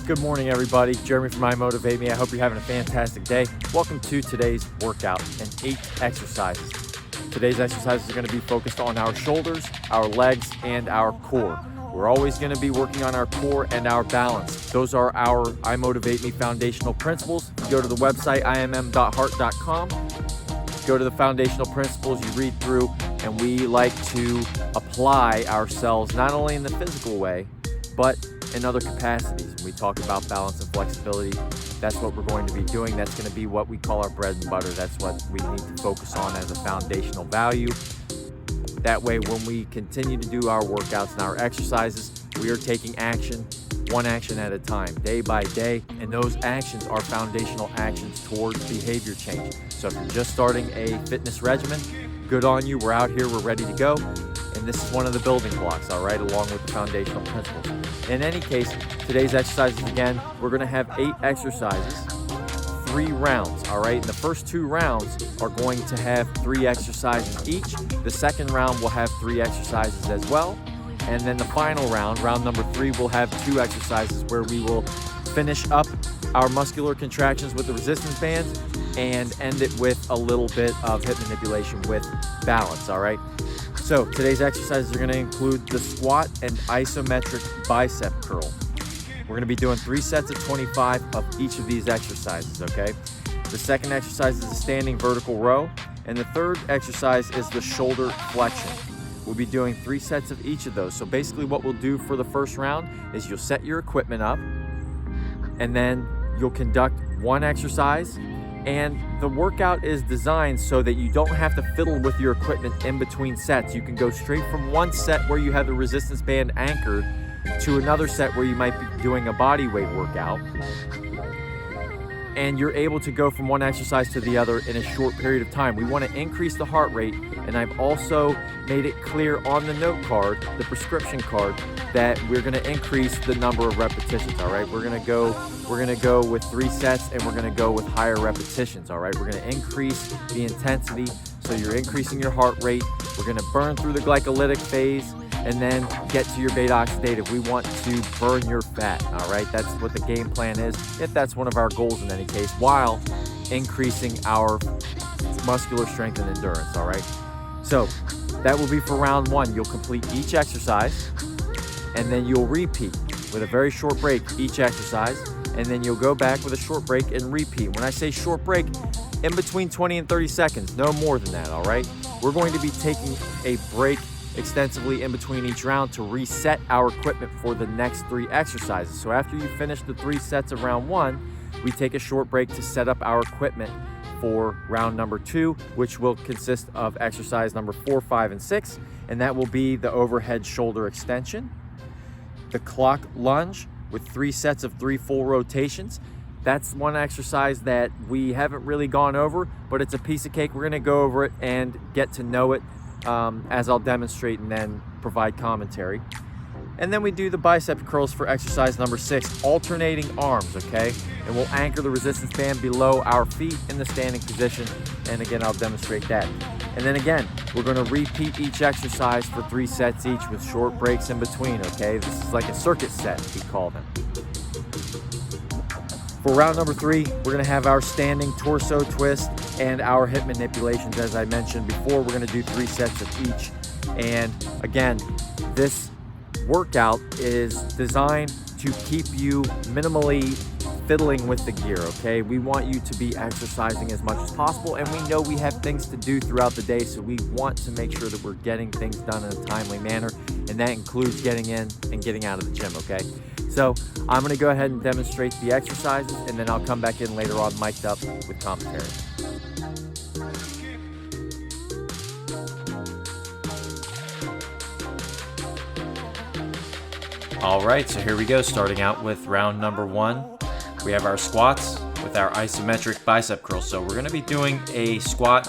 Good morning, everybody. Jeremy from Motivate Me. I hope you're having a fantastic day. Welcome to today's workout and 8 exercises. Today's exercises are going to be focused on our shoulders, our legs, and our core. We're always going to be working on our core and our balance. Those are our I Motivate Me foundational principles. You go to the website imm.heart.com, go to the foundational principles, you read through, and we like to apply ourselves not only in the physical way, but in other capacities. When we talk about balance and flexibility, that's what we're going to be doing. That's going to be what we call our bread and butter. That's what we need to focus on as a foundational value. That way, when we continue to do our workouts and our exercises, we are taking action, one action at a time, day by day, and those actions are foundational actions towards behavior change. So if you're just starting a fitness regimen, good on you. We're out here, we're ready to go. And this is one of the building blocks, all right, along with the foundational principles. In any case, today's exercises, again, we're going to have 8 exercises, 3 rounds, all right? And the first 2 rounds are going to have 3 exercises each. The second round will have 3 exercises as well. And then the final round, round number 3, will have 2 exercises where we will finish up our muscular contractions with the resistance bands and end it with a little bit of hip manipulation with balance, all right? So today's exercises are going to include the squat and isometric bicep curl. We're going to be doing 3 sets of 25 of each of these exercises, okay? The second exercise is the standing vertical row, and the third exercise is the shoulder flexion. We'll be doing 3 sets of each of those. So basically what we'll do for the first round is you'll set your equipment up, and then you'll conduct 1 exercise. And the workout is designed so that you don't have to fiddle with your equipment in between sets. You can go straight from one set where you have the resistance band anchored to another set where you might be doing a body weight workout. And you're able to go from one exercise to the other in a short period of time. We want to increase the heart rate, and I've also made it clear on the note card, the prescription card, that we're going to increase the number of repetitions, all right? We're going to go with 3 sets, and we're going to go with higher repetitions, all right? We're going to increase the intensity, so you're increasing your heart rate. We're going to burn through the glycolytic phase, and then get to your beta oxidative. We want to burn your fat, all right? That's what the game plan is, if that's one of our goals in any case, while increasing our muscular strength and endurance, all right? So that will be for round 1. You'll complete each exercise, and then you'll repeat with a very short break each exercise, and then you'll go back with a short break and repeat. When I say short break, in between 20 and 30 seconds, no more than that, all right? We're going to be taking a break extensively in between each round to reset our equipment for the next 3 exercises. So after you finish the 3 sets of round 1, we take a short break to set up our equipment for round number 2, which will consist of exercise number 4, 5, and 6, and that will be the overhead shoulder extension, the clock lunge with 3 sets of 3 full rotations. That's one exercise that we haven't really gone over, but it's a piece of cake. We're going to go over it and get to know it as I'll demonstrate and then provide commentary. And then we do the bicep curls for exercise number 6, alternating arms, okay? And we'll anchor the resistance band below our feet in the standing position. And again, I'll demonstrate that. And then again, we're going to repeat each exercise for 3 sets each with short breaks in between, okay? This is like a circuit set, we call them. For round number 3, we're going to have our standing torso twist and our hip manipulations. As I mentioned before, we're going to do 3 sets of each. And again, this workout is designed to keep you minimally fiddling with the gear, okay? We want you to be exercising as much as possible, and we know we have things to do throughout the day, so we want to make sure that we're getting things done in a timely manner, and that includes getting in and getting out of the gym, okay? So I'm going to go ahead and demonstrate the exercises, and then I'll come back in later on mic'd up with commentary. All right, so here we go, starting out with round number 1. We have our squats with our isometric bicep curls. So we're going to be doing a squat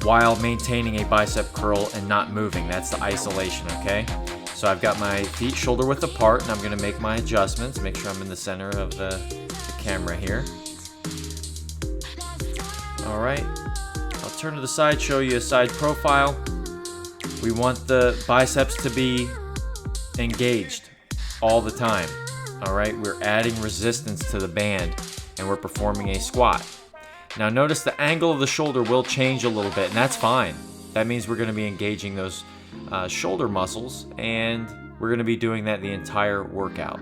while maintaining a bicep curl and not moving. That's the isolation, okay? So I've got my feet shoulder width apart, and I'm going to make my adjustments, make sure I'm in the center of the camera here. All right, I'll turn to the side, show you a side profile. We want the biceps to be engaged all the time. All right, we're adding resistance to the band and we're performing a squat. Now notice the angle of the shoulder will change a little bit, and that's fine. That means we're going to be engaging those shoulder muscles, and we're going to be doing that the entire workout.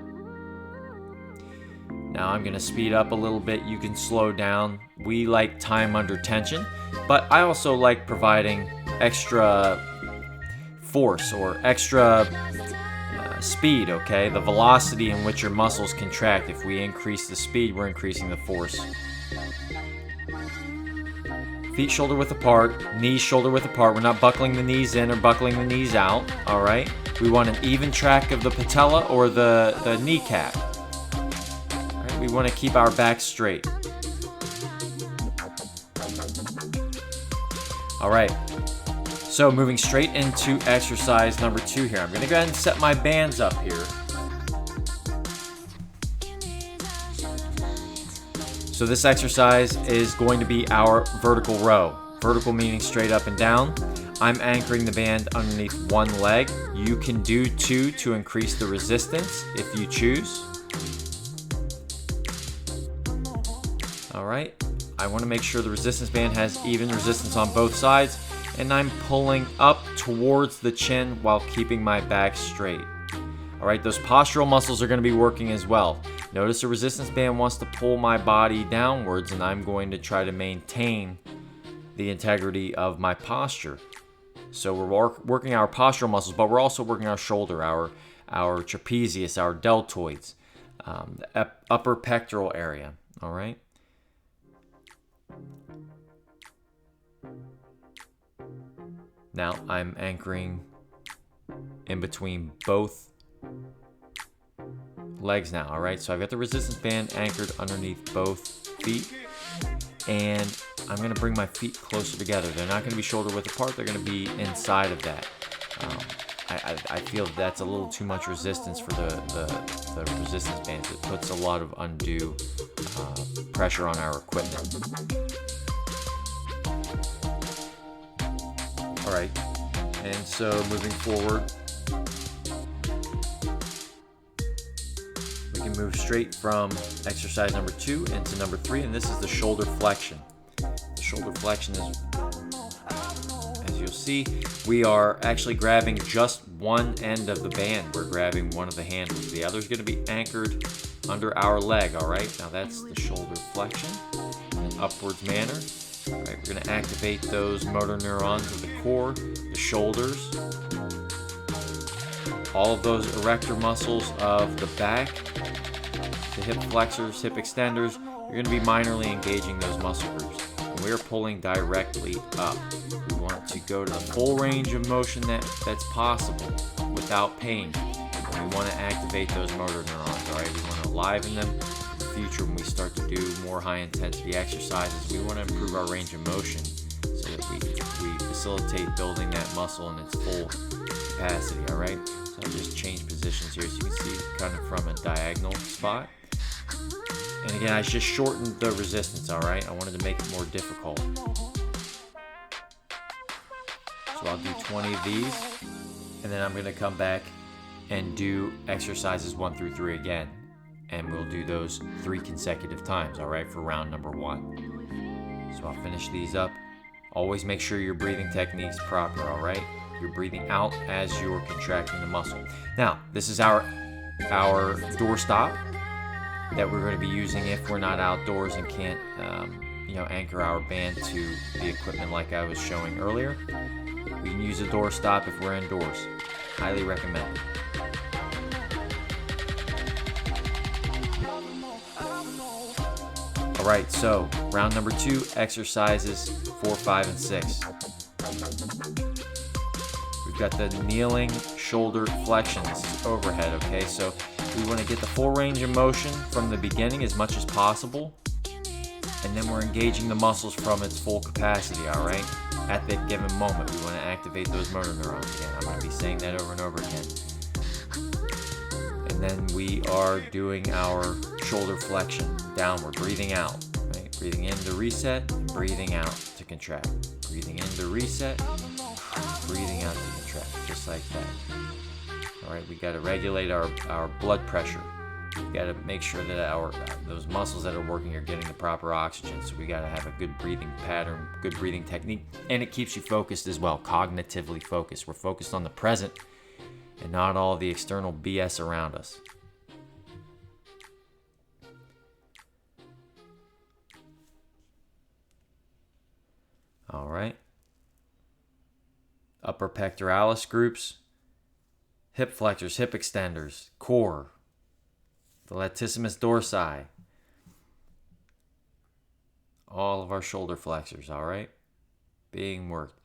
Now I'm going to speed up a little bit. You can slow down. We like time under tension, but I also like providing extra force or extra speed, okay? The velocity in which your muscles contract. If we increase the speed, we're increasing the force. Feet shoulder width apart, knees shoulder width apart. We're not buckling the knees in or buckling the knees out, all right? We want an even track of the patella or the kneecap. All right, we want to keep our back straight. All right, so moving straight into exercise number 2 here. I'm going to go ahead and set my bands up here. So this exercise is going to be our vertical row. Vertical meaning straight up and down. I'm anchoring the band underneath one leg. You can do 2 to increase the resistance if you choose. All right, I want to make sure the resistance band has even resistance on both sides, and I'm pulling up towards the chin while keeping my back straight. All right, those postural muscles are going to be working as well. Notice the resistance band wants to pull my body downwards, and I'm going to try to maintain the integrity of my posture. So we're working our postural muscles, but we're also working our shoulder, our trapezius, our deltoids, the upper pectoral area. All right. Now I'm anchoring in between both legs now. All right, so I've got the resistance band anchored underneath both feet, and I'm going to bring my feet closer together. They're not going to be shoulder width apart. They're going to be inside of that. I feel that's a little too much resistance for the resistance bands. It puts a lot of undue pressure on our equipment. All right, and so moving forward, we can move straight from exercise number 2 into number 3, and this is the shoulder flexion. The shoulder flexion is, as you'll see, we are actually grabbing just one end of the band. We're grabbing one of the handles. The other is going to be anchored under our leg, all right? Now that's the shoulder flexion in an upwards manner. All right, we're going to activate those motor neurons of the core, the shoulders, all of those erector muscles of the back, the hip flexors, hip extenders. You're going to be minorly engaging those muscle groups. And we are pulling directly up. We want to go to the full range of motion that's possible without pain. And we want to activate those motor neurons, all right? We want to liven them. Future, when we start to do more high intensity exercises, we want to improve our range of motion so that we facilitate building that muscle in its full capacity. All right, so I'll just change positions here so you can see kind of from a diagonal spot. And again, I just shortened the resistance. All right, I wanted to make it more difficult, so I'll do 20 of these, and then I'm going to come back and do exercises 1 through 3 again. And we'll do those 3 consecutive times, all right, for round number 1. So I'll finish these up. Always make sure your breathing technique's proper, all right? You're breathing out as you're contracting the muscle. Now, this is our door stop that we're going to be using if we're not outdoors and can't, anchor our band to the equipment like I was showing earlier. We can use a door stop if we're indoors. Highly recommend it. All right, so round number 2, exercises 4, 5, and 6. We've got the kneeling shoulder flexion. This is overhead, okay? So we want to get the full range of motion from the beginning as much as possible, and then we're engaging the muscles from its full capacity, all right? At that given moment, we want to activate those motor neurons again. I'm going to be saying that over and over again. And then we are doing our shoulder flexion downward, breathing out, right? Breathing in to reset, breathing out to contract. Breathing in to reset, breathing out to contract, just like that. All right, we got to regulate our blood pressure. We got to make sure that those muscles that are working are getting the proper oxygen. So we got to have a good breathing pattern, good breathing technique, and it keeps you focused as well, cognitively focused. We're focused on the present and not all the external BS around us. All right. Upper pectoralis groups, hip flexors, hip extenders, core, the latissimus dorsi, all of our shoulder flexors, all right, being worked.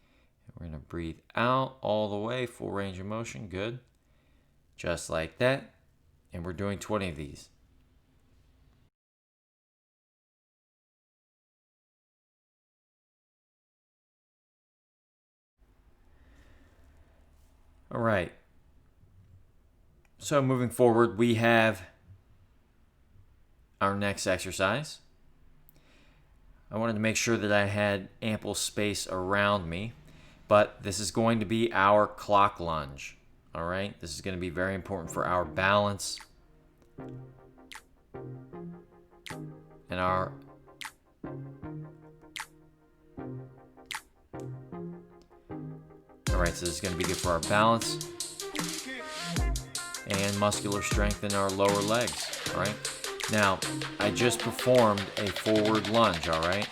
And we're going to breathe out all the way, full range of motion, good. Just like that. And we're doing 20 of these. All right. So moving forward, we have our next exercise. I wanted to make sure that I had ample space around me, but this is going to be our clock lunge. All right, this is going to be very important for our balance and our so this is going to be good for our balance and muscular strength in our lower legs. All right. Now, I just performed a forward lunge, all right?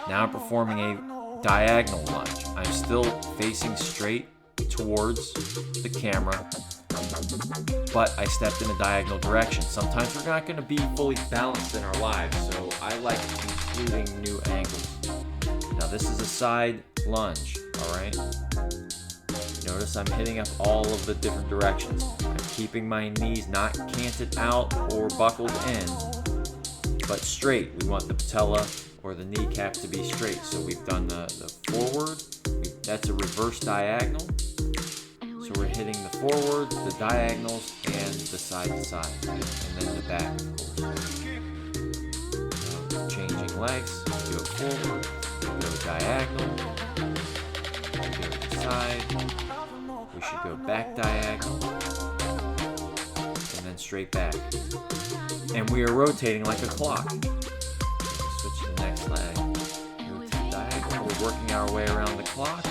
Now I'm performing a diagonal lunge. I'm still facing straight towards the camera, but I stepped in a diagonal direction. Sometimes we're not going to be fully balanced in our lives, so I like including new angles. Now this is a side lunge, all right? Notice I'm hitting up all of the different directions. I'm keeping my knees not canted out or buckled in, but straight. We want the patella or the kneecap to be straight. So we've done the forward. That's a reverse diagonal. So we're hitting the forward, the diagonals, and the side to side, and then the back, of course. Now, changing legs. We go forward, we go diagonal, we go to the side. We should go back diagonal and then straight back. And we are rotating like a clock. Switch to the next leg. Rotate diagonal. We're working our way around the clock.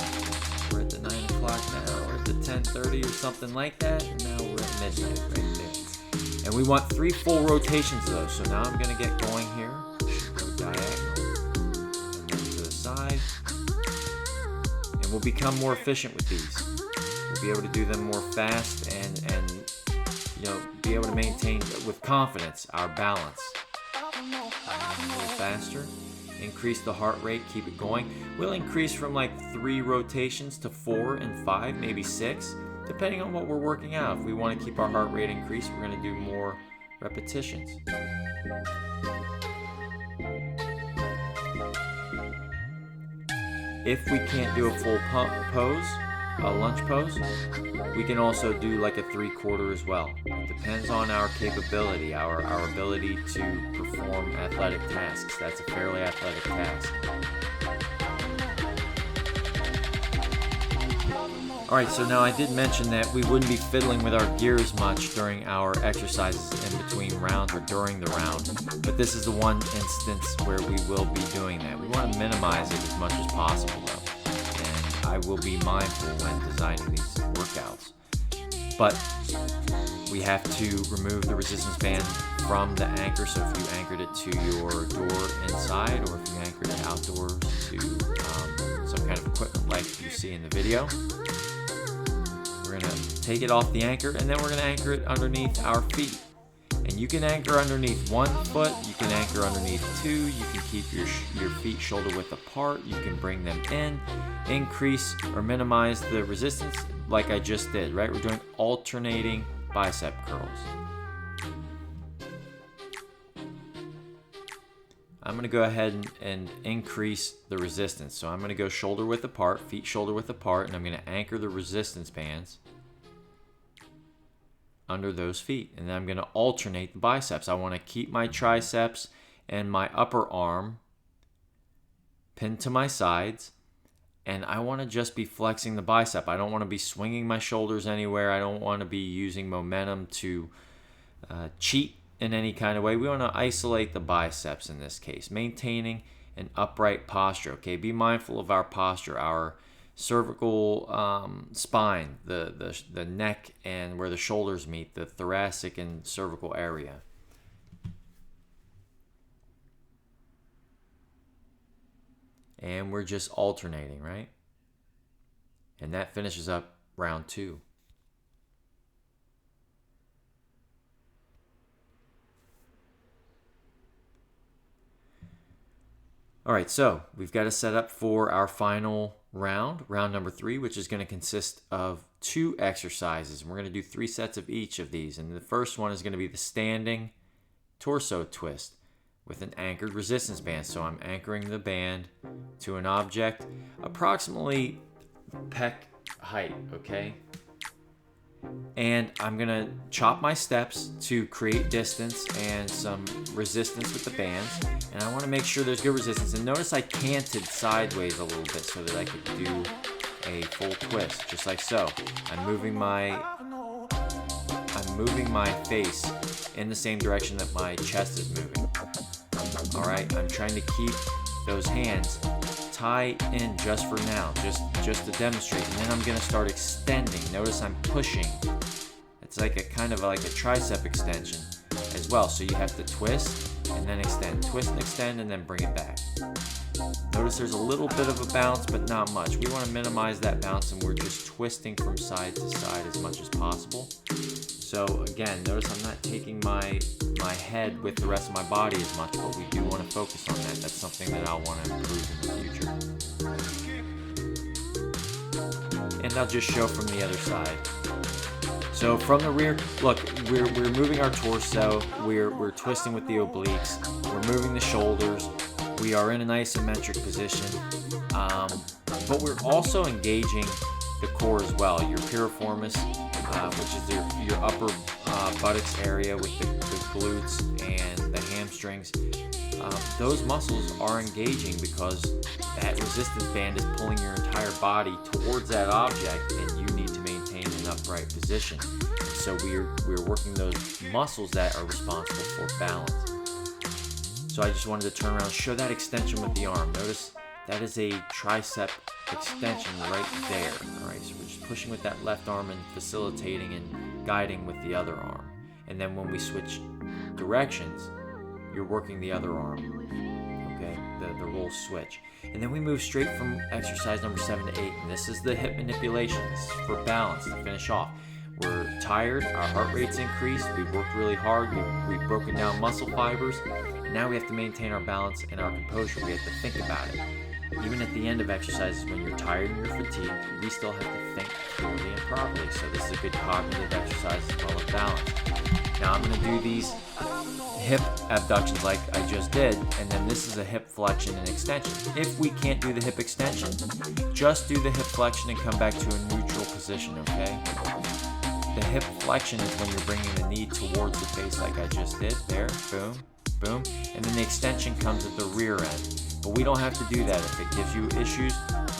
We're at the 9 o'clock now. We're at the 10:30 or something like that. And now we're at midnight right there. And we want 3 full rotations though. So now I'm going to get going here. Go diagonal. And then to the side. And we'll become more efficient with these. We'll be able to do them more fast and be able to maintain with confidence our balance. A little faster. Increase the heart rate, keep it going. We'll increase from like 3 rotations to 4 and 5, maybe 6, depending on what we're working out. If we want to keep our heart rate increased, we're going to do more repetitions. If we can't do a full pose, a lunge pose, we can also do like a 3/4 as well. It depends on our capability, our ability to perform athletic tasks. That's a fairly athletic task. Alright, so now I did mention that we wouldn't be fiddling with our gears much during our exercises in between rounds or during the round, but this is the one instance where we will be doing that. We want to minimize it as much as possible though. I will be mindful when designing these workouts. But we have to remove the resistance band from the anchor. So if you anchored it to your door inside, or if you anchored it outdoors to some kind of equipment like you see in the video, we're going to take it off the anchor and then we're going to anchor it underneath our feet. And you can anchor underneath 1 foot, you can anchor underneath 2, you can keep your feet shoulder width apart, you can bring them in, increase or minimize the resistance like I just did, right? We're doing alternating bicep curls. I'm going to go ahead and increase the resistance. So I'm going to go shoulder width apart, feet shoulder width apart, and I'm going to anchor the resistance bands under those feet. And then I'm going to alternate the biceps. I want to keep my triceps and my upper arm pinned to my sides, and I want to just be flexing the bicep. I don't want to be swinging my shoulders anywhere. I don't want to be using momentum to cheat in any kind of way. We want to isolate the biceps in this case, maintaining an upright posture. Okay, be mindful of our posture, our cervical spine, the neck and where the shoulders meet, the thoracic and cervical area. And we're just alternating, right? And that finishes up round 2. All right, so we've got to set up for our final round number 3, which is going to consist of 2 exercises. And we're going to do 3 sets of each of these. And the first one is going to be the standing torso twist with an anchored resistance band. So I'm anchoring the band to an object approximately pec height, okay? And I'm gonna chop my steps to create distance and some resistance with the bands. And I wanna make sure there's good resistance. And notice I canted sideways a little bit so that I could do a full twist, just like so. I'm moving my face in the same direction that my chest is moving. All right, I'm trying to keep those hands tied in just for now, just to demonstrate. And then I'm gonna start extending. Notice I'm pushing. It's like a kind of like a tricep extension as well. So you have to twist and then extend, twist and extend, and then bring it back. Notice there's a little bit of a bounce, but not much. We want to minimize that bounce, and we're just twisting from side to side as much as possible. So again, notice I'm not taking my head with the rest of my body as much, but we do want to focus on that. That's something that I'll want to improve in the future. And I'll just show from the other side. So from the rear, look, we're moving our torso, we're twisting with the obliques, we're moving the shoulders, we are in an isometric position, but we're also engaging the core as well, your piriformis, which is your upper buttocks area with the glutes and the hamstrings. Those muscles are engaging because that resistance band is pulling your entire body towards that object, and you need to maintain an upright position. So we're working those muscles that are responsible for balance. So I just wanted to turn around and show that extension with the arm. Notice that is a tricep extension right there. All right, so we're just pushing with that left arm and facilitating and guiding with the other arm. And then when we switch directions, you're working the other arm. Okay, the roll switch. And then we move straight from exercise number 7 to 8. And this is the hip manipulation. This is for balance to finish off. We're tired, our heart rate's increased, we've worked really hard, we've broken down muscle fibers. Now we have to maintain our balance and our composure. We have to think about it. Even at the end of exercises, when you're tired and you're fatigued, we still have to think clearly and properly. So this is a good cognitive exercise as well as balance. Now I'm going to do these hip abductions like I just did, and then this is a hip flexion and extension. If we can't do the hip extension, just do the hip flexion and come back to a neutral position, okay? The hip flexion is when you're bringing the knee towards the face like I just did. There, boom, boom. And then the extension comes at the rear end. But we don't have to do that. If it gives you issues,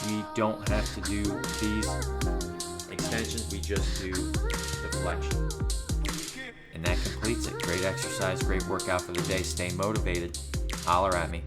we don't have to do these extensions. We just do the flexion. And that completes it. Great exercise, great workout for the day. Stay motivated. Holler at me.